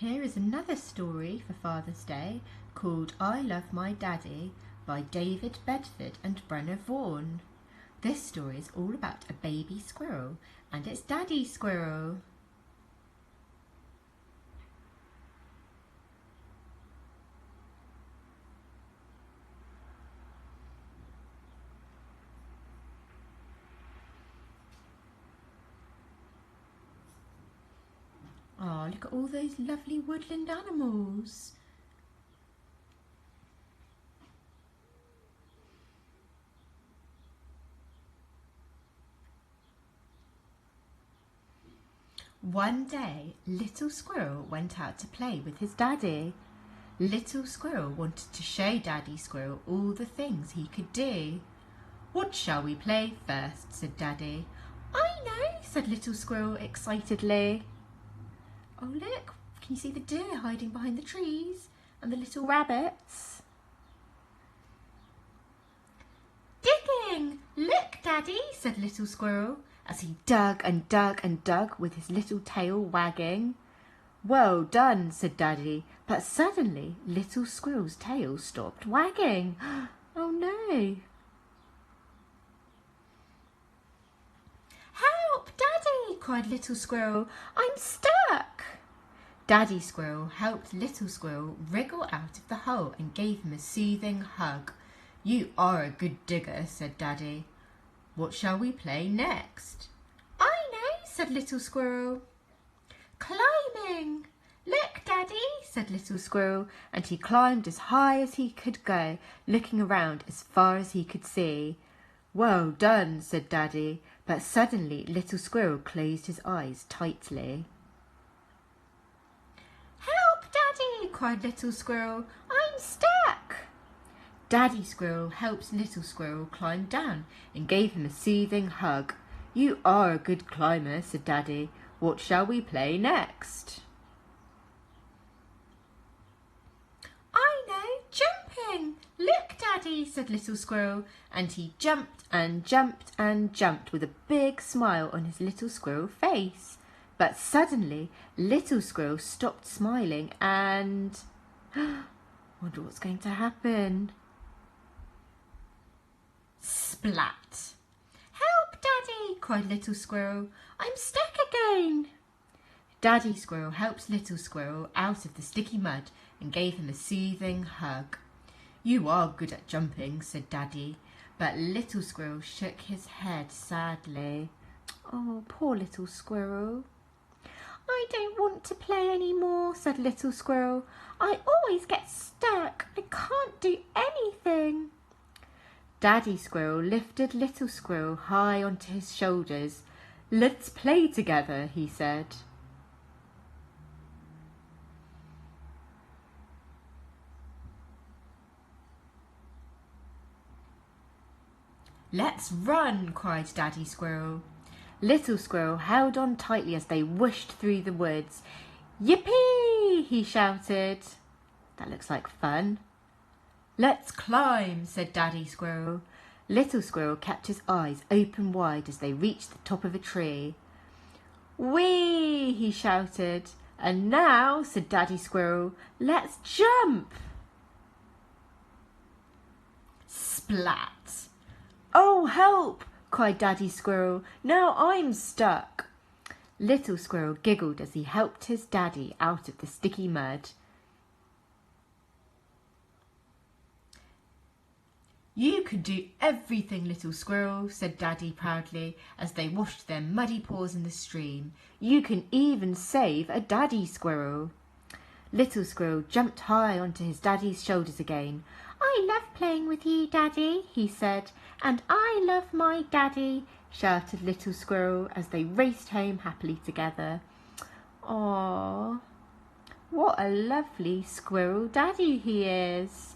Here is another story for Father's Day called I Love My Daddy by David Bedford and Brenna Vaughan. This story is all about a baby squirrel and its daddy squirrel. Oh, look at all those lovely woodland animals. One day, Little Squirrel went out to play with his daddy. Little Squirrel wanted to show Daddy Squirrel all the things he could do. "What shall we play first?" said Daddy. "I know," said Little Squirrel excitedly. Oh look, can you see the deer hiding behind the trees and the little rabbits? "Digging! Look, Daddy," said Little Squirrel as he dug and dug and dug with his little tail wagging. "Well done," said Daddy, but suddenly Little Squirrel's tail stopped wagging. Oh no! "Help, Daddy!" cried Little Squirrel. "I'm stuck!" Daddy Squirrel helped Little Squirrel wriggle out of the hole and gave him a soothing hug. "You are a good digger," said Daddy. "What shall we play next?" "I know," said Little Squirrel. "Climbing! Look, Daddy," said Little Squirrel, and he climbed as high as he could go, looking around as far as he could see. "Well done," said Daddy, but suddenly Little Squirrel closed his eyes tightly. "Help, Daddy!" cried Little Squirrel. "I'm stuck!" Daddy Squirrel helped Little Squirrel climb down and gave him a soothing hug. "You are a good climber," said Daddy. "What shall we play next?" "I know, jumping! Look, Daddy," said Little Squirrel, and he jumped and jumped and jumped with a big smile on his little squirrel face. But suddenly Little Squirrel stopped smiling and... wonder what's going to happen. Splat! "Help, Daddy!" cried Little Squirrel. "I'm stuck again!" Daddy Squirrel helped Little Squirrel out of the sticky mud and gave him a soothing hug. "You are good at jumping," said Daddy, but Little Squirrel shook his head sadly. Oh, poor Little Squirrel. "I don't want to play any more," said Little Squirrel. "I always get stuck. I can't do anything." Daddy Squirrel lifted Little Squirrel high onto his shoulders. "Let's play together," he said. "Let's run!" cried Daddy Squirrel. Little Squirrel held on tightly as they whooshed through the woods. "Yippee!" he shouted. That looks like fun. "Let's climb," said Daddy Squirrel. Little Squirrel kept his eyes open wide as they reached the top of a tree. "Whee!" he shouted. "And now," said Daddy Squirrel, "let's jump!" Splat! "Oh, help!" cried Daddy Squirrel. "Now I'm stuck." Little Squirrel giggled as he helped his daddy out of the sticky mud. "You can do everything, Little Squirrel," said Daddy proudly as they washed their muddy paws in the stream. "You can even save a Daddy Squirrel." Little Squirrel jumped high onto his daddy's shoulders again. "I love playing with you, Daddy," he said. "And I love my daddy," shouted Little Squirrel as they raced home happily together. Aww, what a lovely squirrel daddy he is.